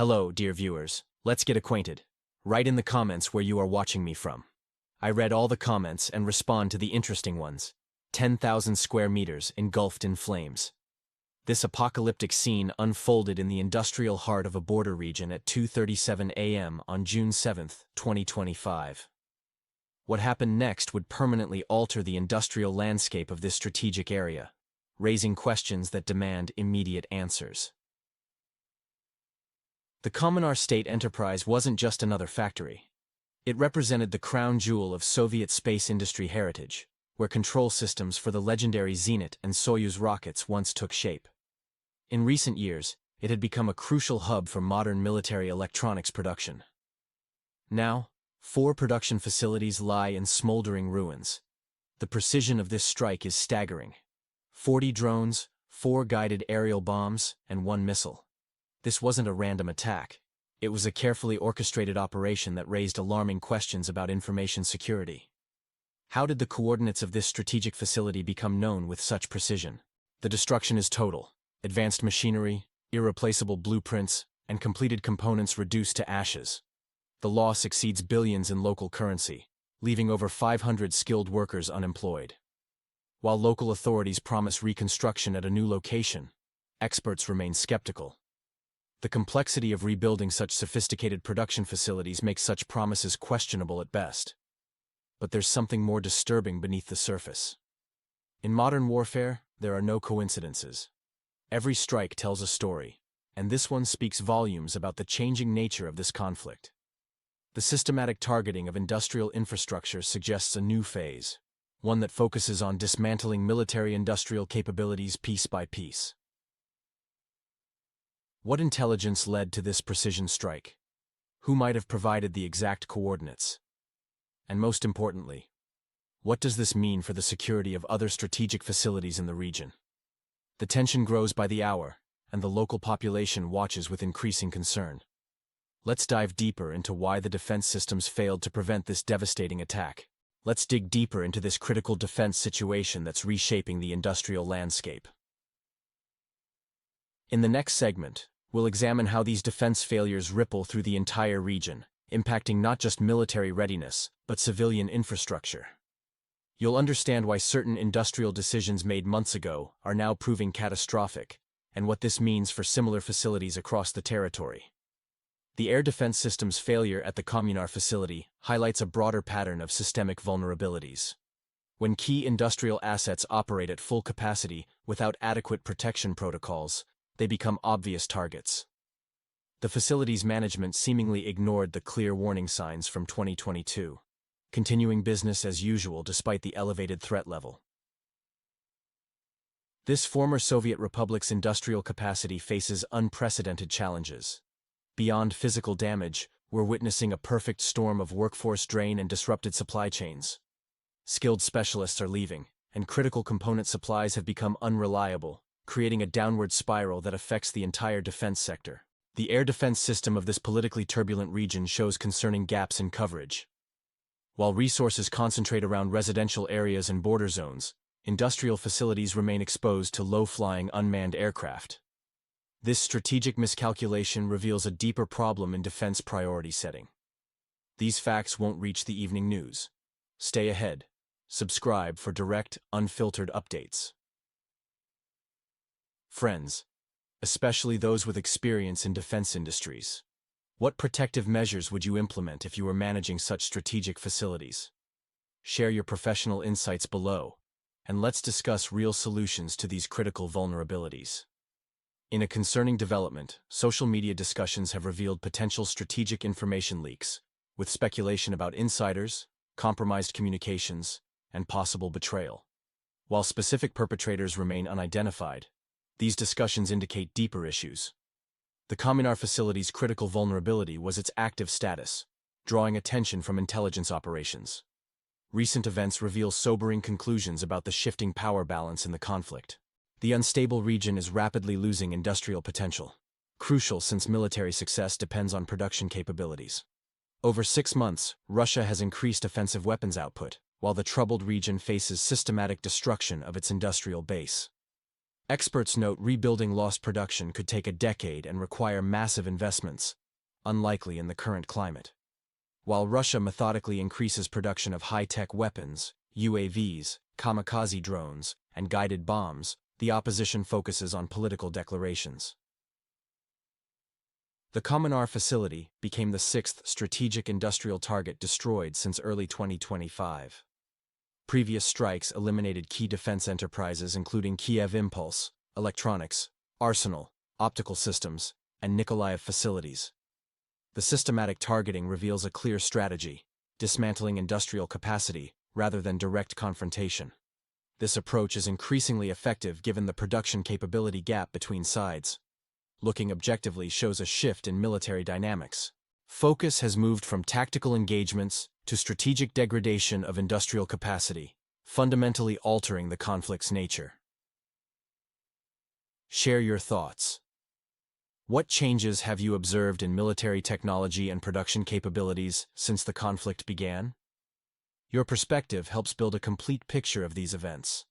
Hello, dear viewers. Let's get acquainted. Write in the comments where you are watching me from. I read all the comments and respond to the interesting ones. 10,000 square meters engulfed in flames. This apocalyptic scene unfolded in the industrial heart of a border region at 2:37 a.m. on June 7, 2025. What happened next would permanently alter the industrial landscape of this strategic area, raising questions that demand immediate answers. The Kommunar state enterprise wasn't just another factory. It represented the crown jewel of Soviet space industry heritage, where control systems for the legendary Zenit and Soyuz rockets once took shape. In recent years, it had become a crucial hub for modern military electronics production. Now, 4 production facilities lie in smoldering ruins. The precision of this strike is staggering. 40 drones, 4 guided aerial bombs, and 1 missile. This wasn't a random attack. It was a carefully orchestrated operation that raised alarming questions about information security. How did the coordinates of this strategic facility become known with such precision? The destruction is total. Advanced machinery, irreplaceable blueprints, and completed components reduced to ashes. The loss exceeds billions in local currency, leaving over 500 skilled workers unemployed. While local authorities promise reconstruction at a new location, experts remain skeptical. The complexity of rebuilding such sophisticated production facilities makes such promises questionable at best. But there's something more disturbing beneath the surface. In modern warfare, there are no coincidences. Every strike tells a story, and this one speaks volumes about the changing nature of this conflict. The systematic targeting of industrial infrastructure suggests a new phase, one that focuses on dismantling military-industrial capabilities piece by piece. What intelligence led to this precision strike? Who might have provided the exact coordinates? And most importantly, what does this mean for the security of other strategic facilities in the region? The tension grows by the hour, and the local population watches with increasing concern. Let's dive deeper into why the defense systems failed to prevent this devastating attack. Let's dig deeper into this critical defense situation that's reshaping the industrial landscape. In the next segment, we'll examine how these defense failures ripple through the entire region, impacting not just military readiness, but civilian infrastructure. You'll understand why certain industrial decisions made months ago are now proving catastrophic, and what this means for similar facilities across the territory. The air defense system's failure at the Kommunar facility highlights a broader pattern of systemic vulnerabilities. When key industrial assets operate at full capacity without adequate protection protocols, they become obvious targets. The facility's management seemingly ignored the clear warning signs from 2022, continuing business as usual despite the elevated threat level. This former Soviet republic's industrial capacity faces unprecedented challenges. Beyond physical damage, we're witnessing a perfect storm of workforce drain and disrupted supply chains. Skilled specialists are leaving, and critical component supplies have become unreliable, creating a downward spiral that affects the entire defense sector. The air defense system of this politically turbulent region shows concerning gaps in coverage. While resources concentrate around residential areas and border zones, industrial facilities remain exposed to low-flying unmanned aircraft. This strategic miscalculation reveals a deeper problem in defense priority setting. These facts won't reach the evening news. Stay ahead. Subscribe for direct, unfiltered updates. Friends, especially those with experience in defense industries, what protective measures would you implement if you were managing such strategic facilities? Share your professional insights below, and let's discuss real solutions to these critical vulnerabilities. In a concerning development, social media discussions have revealed potential strategic information leaks, with speculation about insiders, compromised communications, and possible betrayal. While specific perpetrators remain unidentified, these discussions indicate deeper issues. The Kommunar facility's critical vulnerability was its active status, drawing attention from intelligence operations. Recent events reveal sobering conclusions about the shifting power balance in the conflict. The unstable region is rapidly losing industrial potential, crucial since military success depends on production capabilities. Over 6 months, Russia has increased offensive weapons output, while the troubled region faces systematic destruction of its industrial base. Experts note rebuilding lost production could take a decade and require massive investments, unlikely in the current climate. While Russia methodically increases production of high-tech weapons, UAVs, kamikaze drones, and guided bombs, the opposition focuses on political declarations. The Kommunar facility became the sixth strategic industrial target destroyed since early 2025. Previous strikes eliminated key defense enterprises including Kiev Impulse, electronics, arsenal, optical systems, and Nikolaev facilities. The systematic targeting reveals a clear strategy, dismantling industrial capacity rather than direct confrontation. This approach is increasingly effective given the production capability gap between sides. Looking objectively shows a shift in military dynamics. Focus has moved from tactical engagements to strategic degradation of industrial capacity, fundamentally altering the conflict's nature. Share your thoughts. What changes have you observed in military technology and production capabilities since the conflict began? Your perspective helps build a complete picture of these events.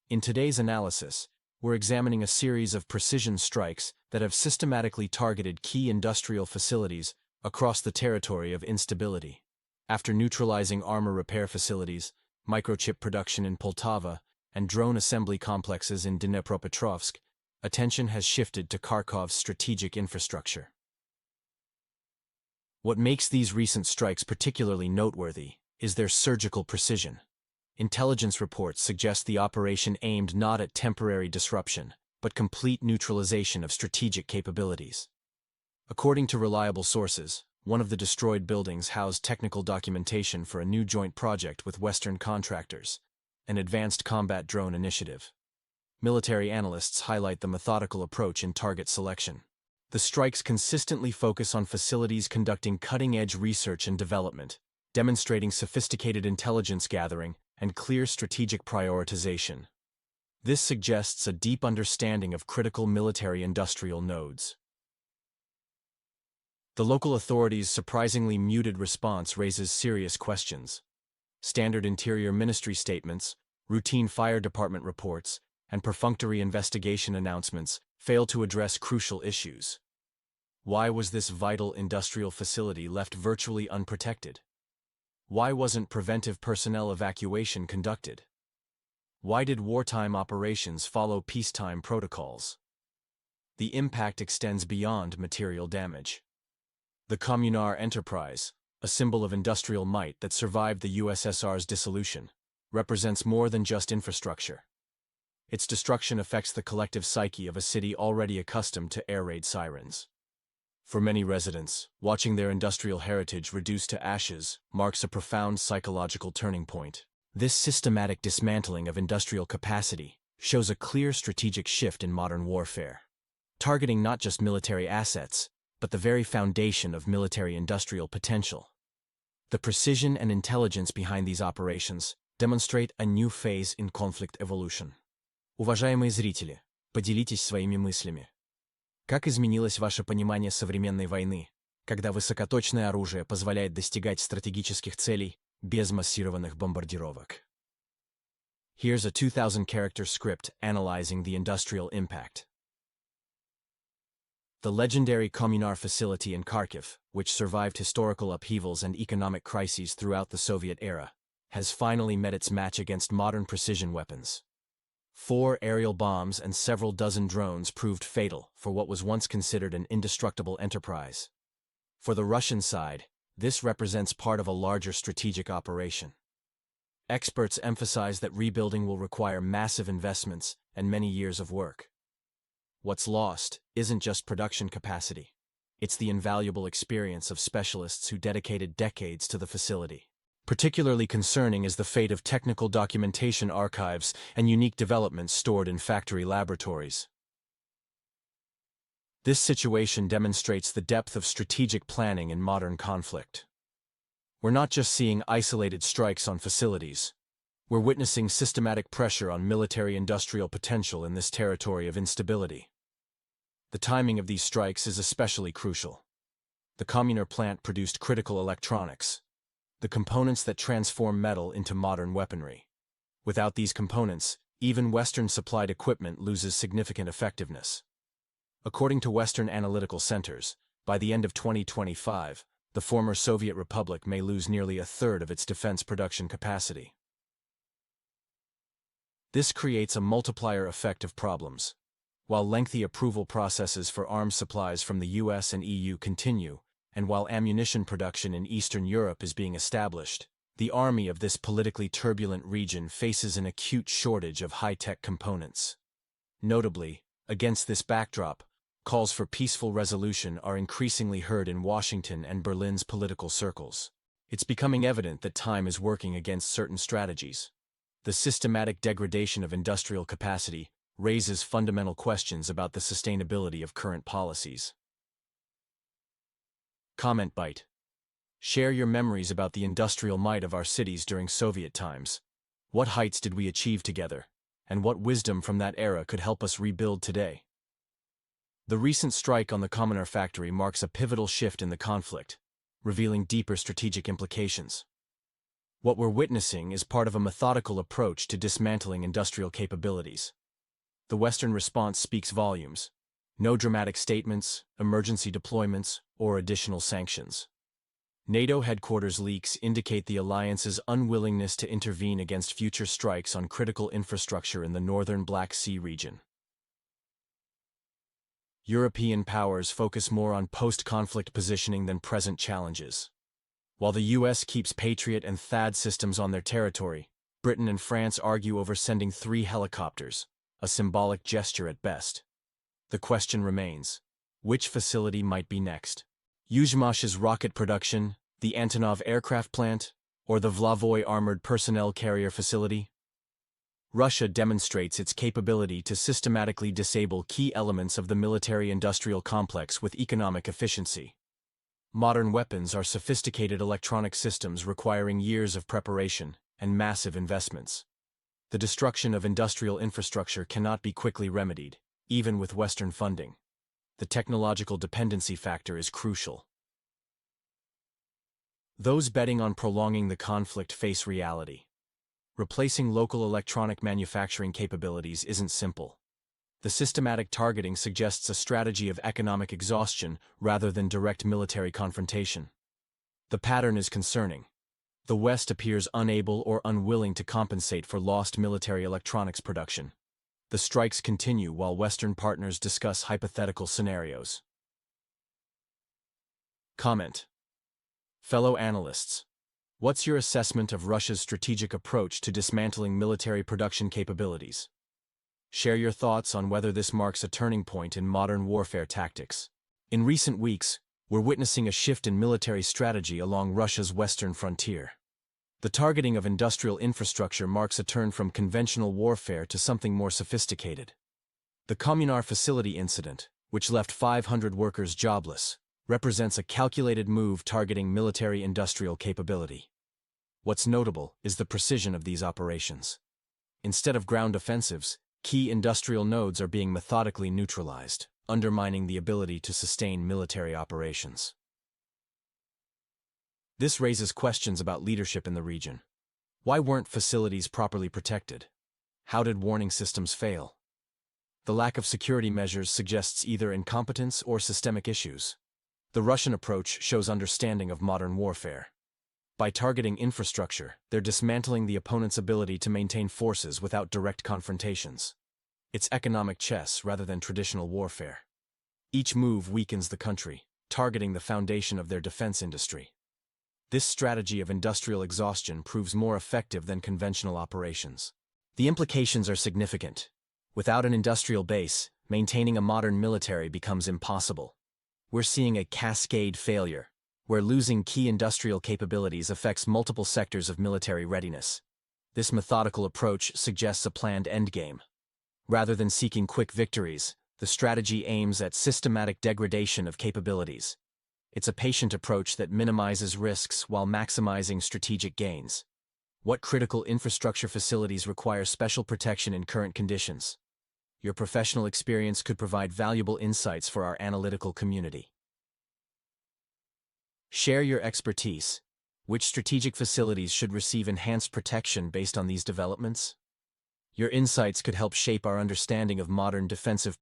In today's analysis, we're examining a series of precision strikes that have systematically targeted key industrial facilities across the territory of instability. After neutralizing armor repair facilities, microchip production in Poltava, and drone assembly complexes in Dnipropetrovsk, attention has shifted to Kharkov's strategic infrastructure. What makes these recent strikes particularly noteworthy is their surgical precision. Intelligence reports suggest the operation aimed not at temporary disruption, but complete neutralization of strategic capabilities. According to reliable sources, one of the destroyed buildings housed technical documentation for a new joint project with Western contractors, an advanced combat drone initiative. Military analysts highlight the methodical approach in target selection. The strikes consistently focus on facilities conducting cutting-edge research and development, demonstrating sophisticated intelligence gathering and clear strategic prioritization. This suggests a deep understanding of critical military-industrial nodes. The local authorities' surprisingly muted response raises serious questions. Standard Interior Ministry statements, routine fire department reports, and perfunctory investigation announcements fail to address crucial issues. Why was this vital industrial facility left virtually unprotected? Why wasn't preventive personnel evacuation conducted? Why did wartime operations follow peacetime protocols? The impact extends beyond material damage. The Kommunar enterprise, a symbol of industrial might that survived the USSR's dissolution, represents more than just infrastructure. Its destruction affects the collective psyche of a city already accustomed to air raid sirens. For many residents, watching their industrial heritage reduced to ashes marks a profound psychological turning point. This systematic dismantling of industrial capacity shows a clear strategic shift in modern warfare, targeting not just military assets, but the very foundation of military-industrial potential. The precision and intelligence behind these operations demonstrate a new phase in conflict evolution. Уважаемые зрители, поделитесь своими мыслями. Как изменилось ваше понимание современной войны, когда высокоточное оружие позволяет достигать стратегических целей без массированных бомбардировок? Here's a 2,000-character script analyzing the industrial impact. The legendary Kommunar facility in Kharkiv, which survived historical upheavals and economic crises throughout the Soviet era, has finally met its match against modern precision weapons. 4 aerial bombs and several dozen drones proved fatal for what was once considered an indestructible enterprise. For the Russian side, this represents part of a larger strategic operation. Experts emphasize that rebuilding will require massive investments and many years of work. What's lost isn't just production capacity. It's the invaluable experience of specialists who dedicated decades to the facility. Particularly concerning is the fate of technical documentation archives and unique developments stored in factory laboratories. This situation demonstrates the depth of strategic planning in modern conflict. We're not just seeing isolated strikes on facilities. We're witnessing systematic pressure on military-industrial potential in this territory of instability. The timing of these strikes is especially crucial. The Kommunar plant produced critical electronics, the components that transform metal into modern weaponry. Without these components, Even Western-supplied equipment loses significant effectiveness. According to Western analytical centers, by the end of 2025, the former Soviet Republic may lose nearly a third of its defense production capacity. This creates a multiplier effect of problems. While lengthy approval processes for arms supplies from the US and EU continue, and while ammunition production in Eastern Europe is being established, the army of this politically turbulent region faces an acute shortage of high-tech components. Notably, against this backdrop, calls for peaceful resolution are increasingly heard in Washington and Berlin's political circles. It's becoming evident that time is working against certain strategies. The systematic degradation of industrial capacity raises fundamental questions about the sustainability of current policies. Comment Byte. Share your memories about the industrial might of our cities during Soviet times. What heights did we achieve together, and what wisdom from that era could help us rebuild today? The recent strike on the Kommunar factory marks a pivotal shift in the conflict, revealing deeper strategic implications. What we're witnessing is part of a methodical approach to dismantling industrial capabilities. The Western response speaks volumes. No dramatic statements, emergency deployments, or additional sanctions. NATO headquarters leaks indicate the alliance's unwillingness to intervene against future strikes on critical infrastructure in the northern Black Sea region. European powers focus more on post-conflict positioning than present challenges. While the US keeps Patriot and THAAD systems on their territory, Britain and France argue over sending 3 helicopters, a symbolic gesture at best. The question remains, which facility might be next? Yuzhmash's rocket production, the Antonov aircraft plant, or the Vlavoy armored personnel carrier facility? Russia demonstrates its capability to systematically disable key elements of the military-industrial complex with economic efficiency. Modern weapons are sophisticated electronic systems requiring years of preparation and massive investments. The destruction of industrial infrastructure cannot be quickly remedied, even with Western funding. The technological dependency factor is crucial. Those betting on prolonging the conflict face reality. Replacing local electronic manufacturing capabilities isn't simple. The systematic targeting suggests a strategy of economic exhaustion rather than direct military confrontation. The pattern is concerning. The West appears unable or unwilling to compensate for lost military electronics production. The strikes continue while Western partners discuss hypothetical scenarios. Comment. Fellow analysts, what's your assessment of Russia's strategic approach to dismantling military production capabilities? Share your thoughts on whether this marks a turning point in modern warfare tactics. In recent weeks, we're witnessing a shift in military strategy along Russia's western frontier. The targeting of industrial infrastructure marks a turn from conventional warfare to something more sophisticated. The Kommunar facility incident, which left 500 workers jobless, represents a calculated move targeting military-industrial capability. What's notable is the precision of these operations. Instead of ground offensives, key industrial nodes are being methodically neutralized, undermining the ability to sustain military operations. This raises questions about leadership in the region. Why weren't facilities properly protected? How did warning systems fail? The lack of security measures suggests either incompetence or systemic issues. The Russian approach shows understanding of modern warfare. By targeting infrastructure, they're dismantling the opponent's ability to maintain forces without direct confrontations. It's economic chess rather than traditional warfare. Each move weakens the country, targeting the foundation of their defense industry. This strategy of industrial exhaustion proves more effective than conventional operations. The implications are significant. Without an industrial base, maintaining a modern military becomes impossible. We're seeing a cascade failure, where losing key industrial capabilities affects multiple sectors of military readiness. This methodical approach suggests a planned endgame. Rather than seeking quick victories, the strategy aims at systematic degradation of capabilities. It's a patient approach that minimizes risks while maximizing strategic gains. What critical infrastructure facilities require special protection in current conditions? Your professional experience could provide valuable insights for our analytical community. Share your expertise. Which strategic facilities should receive enhanced protection based on these developments? Your insights could help shape our understanding of modern defensive